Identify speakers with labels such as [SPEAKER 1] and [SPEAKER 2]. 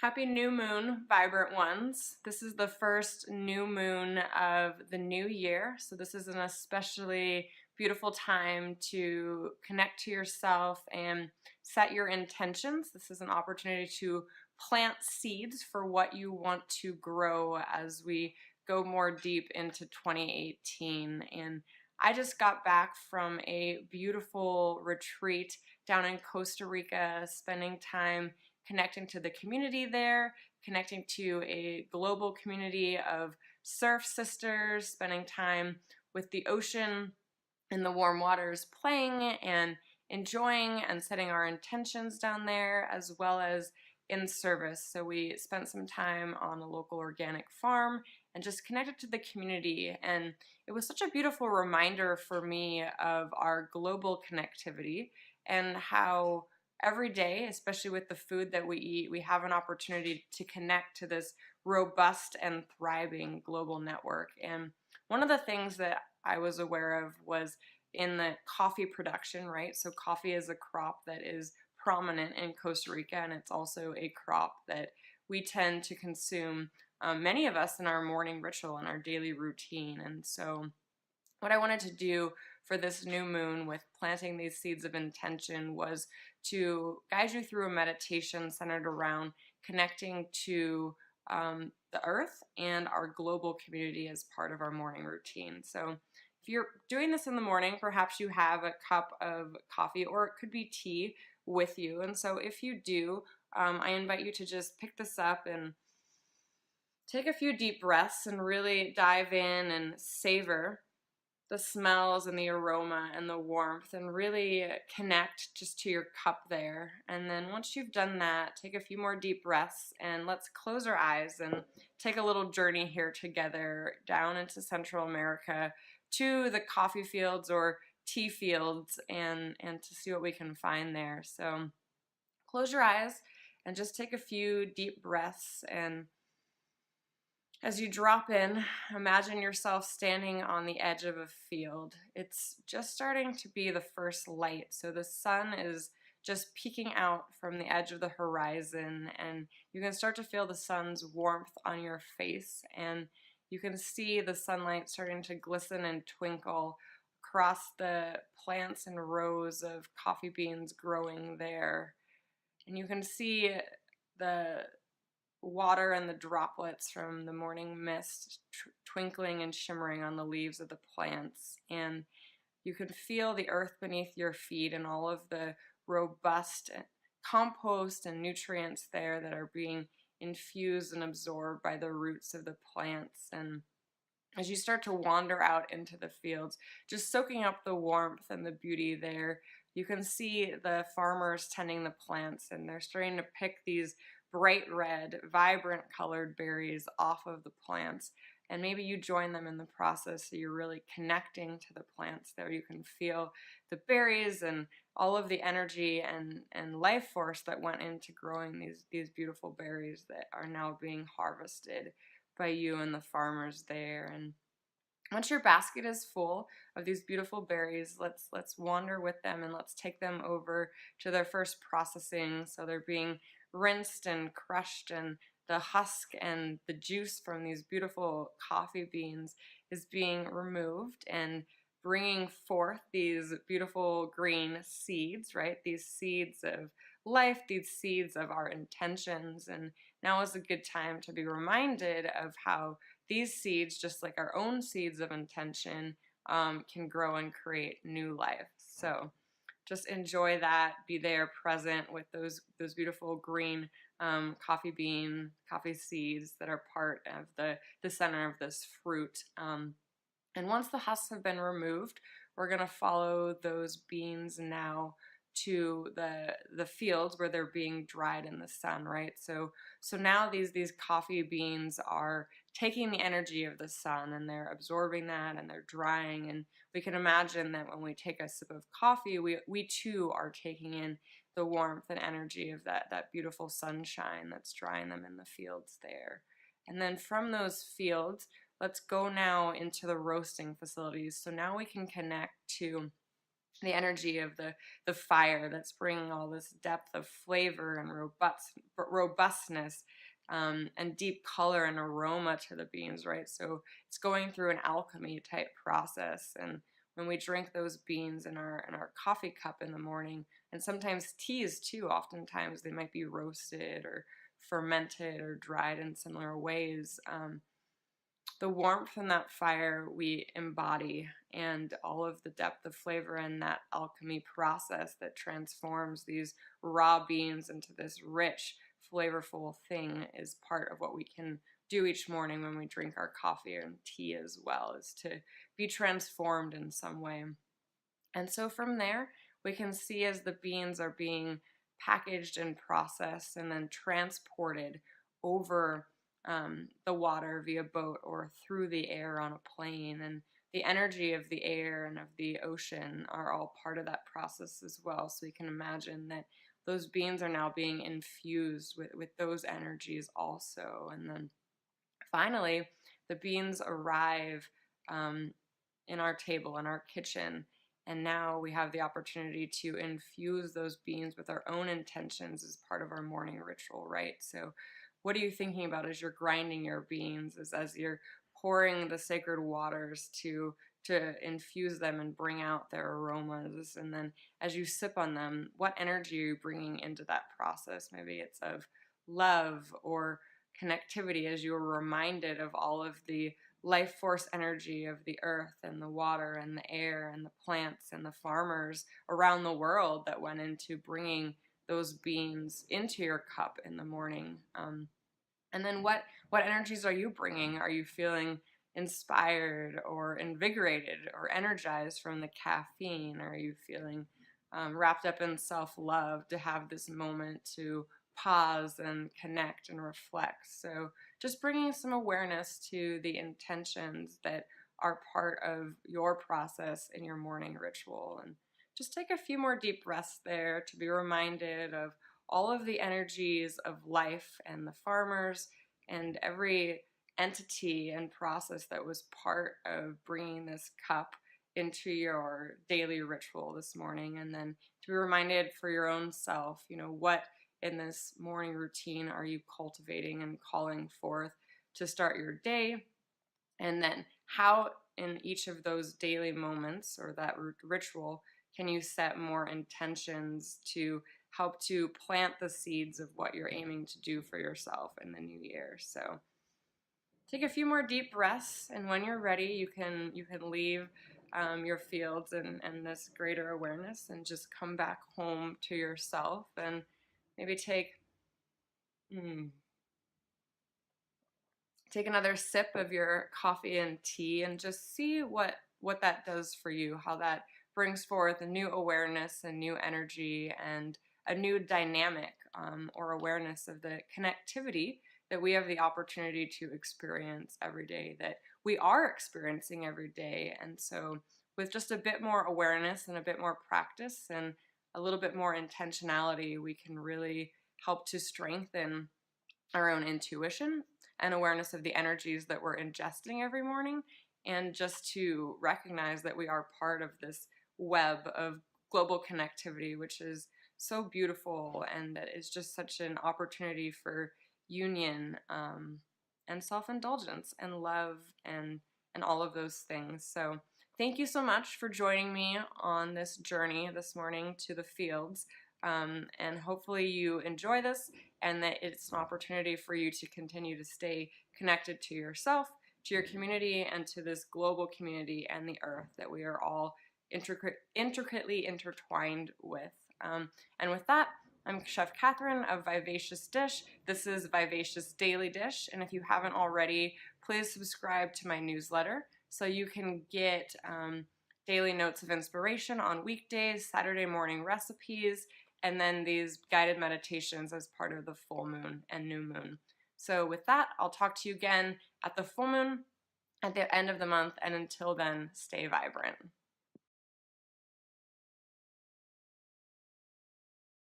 [SPEAKER 1] Happy new moon, vibrant ones. This is the first new moon of the new year, so this is an especially beautiful time to connect to yourself and set your intentions. This is an opportunity to plant seeds for what you want to grow as we go more deep into 2018. And I just got back from a beautiful retreat down in Costa Rica, spending time connecting to the community there, connecting to a global community of surf sisters, spending time with the ocean in the warm waters, playing and enjoying and setting our intentions down there, as well as in service. So we spent some time on a local organic farm and just connected to the community. And it was such a beautiful reminder for me of our global connectivity and how every day, especially with the food that we eat, we have an opportunity to connect to this robust and thriving global network. And one of the things that I was aware of was in the coffee production, right? So coffee is a crop that is prominent in Costa Rica, and it's also a crop that we tend to consume, many of us, in our morning ritual and our daily routine. And so what I wanted to do for this new moon with planting these seeds of intention was to guide you through a meditation centered around connecting to the earth and our global community as part of our morning routine. So if you're doing this in the morning, perhaps you have a cup of coffee, or it could be tea with you. And so if you do, I invite you to just pick this up and take a few deep breaths and really dive in and savor the smells and the aroma and the warmth, and really connect just to your cup there. And then once you've done that, take a few more deep breaths and let's close our eyes and take a little journey here together down into Central America to the coffee fields or tea fields, and to see what we can find there. So close your eyes and just take a few deep breaths, and as you drop in, imagine yourself standing on the edge of a field. It's just starting to be the first light, so the sun is just peeking out from the edge of the horizon, and you can start to feel the sun's warmth on your face, and you can see the sunlight starting to glisten and twinkle across the plants and rows of coffee beans growing there. And you can see the water and the droplets from the morning mist twinkling and shimmering on the leaves of the plants. And you can feel the earth beneath your feet and all of the robust compost and nutrients there that are being infused and absorbed by the roots of the plants. And as you start to wander out into the fields, just soaking up the warmth and the beauty there, you can see the farmers tending the plants, and they're starting to pick these bright red, vibrant colored berries off of the plants. And maybe you join them in the process, so you're really connecting to the plants there. You can feel the berries and all of the energy and life force that went into growing these beautiful berries that are now being harvested by you and the farmers there. And once your basket is full of these beautiful berries, let's wander with them and let's take them over to their first processing. So they're being rinsed and crushed, and the husk and the juice from these beautiful coffee beans is being removed and bringing forth these beautiful green seeds, right? These seeds of life, these seeds of our intentions. And now is a good time to be reminded of how these seeds, just like our own seeds of intention, can grow and create new life. So just enjoy that. Be there, present with those beautiful green coffee seeds that are part of the center of this fruit. And once the husks have been removed, we're going to follow those beans now to the fields where they're being dried in the sun, right? So now these coffee beans are taking the energy of the sun, and they're absorbing that, and they're drying. And we can imagine that when we take a sip of coffee, we too are taking in the warmth and energy of that beautiful sunshine that's drying them in the fields there. And then from those fields, let's go now into the roasting facilities. So now we can connect to the energy of the fire that's bringing all this depth of flavor and robustness, and deep color and aroma to the beans, right? So it's going through an alchemy type process. And when we drink those beans in our coffee cup in the morning, and sometimes teas too, oftentimes they might be roasted or fermented or dried in similar ways. The warmth in that fire we embody, and all of the depth of flavor in that alchemy process that transforms these raw beans into this rich, flavorful thing is part of what we can do each morning when we drink our coffee and tea as well, is to be transformed in some way. And so from there, we can see as the beans are being packaged and processed and then transported over the water via boat or through the air on a plane. And the energy of the air and of the ocean are all part of that process as well. So we can imagine that those beans are now being infused with those energies also. And then finally, the beans arrive in our table, in our kitchen. And now we have the opportunity to infuse those beans with our own intentions as part of our morning ritual, right? So, what are you thinking about as you're grinding your beans, as you're pouring the sacred waters to infuse them and bring out their aromas? And then as you sip on them, what energy are you bringing into that process? Maybe it's of love or connectivity, as you are reminded of all of the life force energy of the earth and the water and the air and the plants and the farmers around the world that went into bringing those beans into your cup in the morning. And then what energies are you bringing? Are you feeling inspired or invigorated or energized from the caffeine? Are you feeling wrapped up in self-love to have this moment to pause and connect and reflect? So just bringing some awareness to the intentions that are part of your process in your morning ritual. And just take a few more deep breaths there to be reminded of all of the energies of life and the farmers and every entity and process that was part of bringing this cup into your daily ritual this morning. And then to be reminded for your own self, what in this morning routine are you cultivating and calling forth to start your day? And then how in each of those daily moments or that ritual can you set more intentions to help to plant the seeds of what you're aiming to do for yourself in the new year? So take a few more deep breaths, and when you're ready, you can leave your fields and this greater awareness and just come back home to yourself, and maybe take another sip of your coffee and tea and just see what that does for you, how that brings forth a new awareness, a new energy, and a new dynamic or awareness of the connectivity that we have the opportunity to experience every day, that we are experiencing every day. And so with just a bit more awareness and a bit more practice and a little bit more intentionality, we can really help to strengthen our own intuition and awareness of the energies that we're ingesting every morning, and just to recognize that we are part of this web of global connectivity, which is so beautiful, and that is just such an opportunity for union and self-indulgence and love and all of those things. So thank you so much for joining me on this journey this morning to the fields. And hopefully you enjoy this, and that it's an opportunity for you to continue to stay connected to yourself, to your community, and to this global community and the earth that we are all intricately intertwined with. And with that, I'm Chef Kathryn of Vivacious Dish. This is Vivacious Daily Dish, and if you haven't already, please subscribe to my newsletter so you can get daily notes of inspiration on weekdays, Saturday morning recipes, and then these guided meditations as part of the full moon and new moon. So with that, I'll talk to you again at the full moon at the end of the month, and until then, stay vibrant.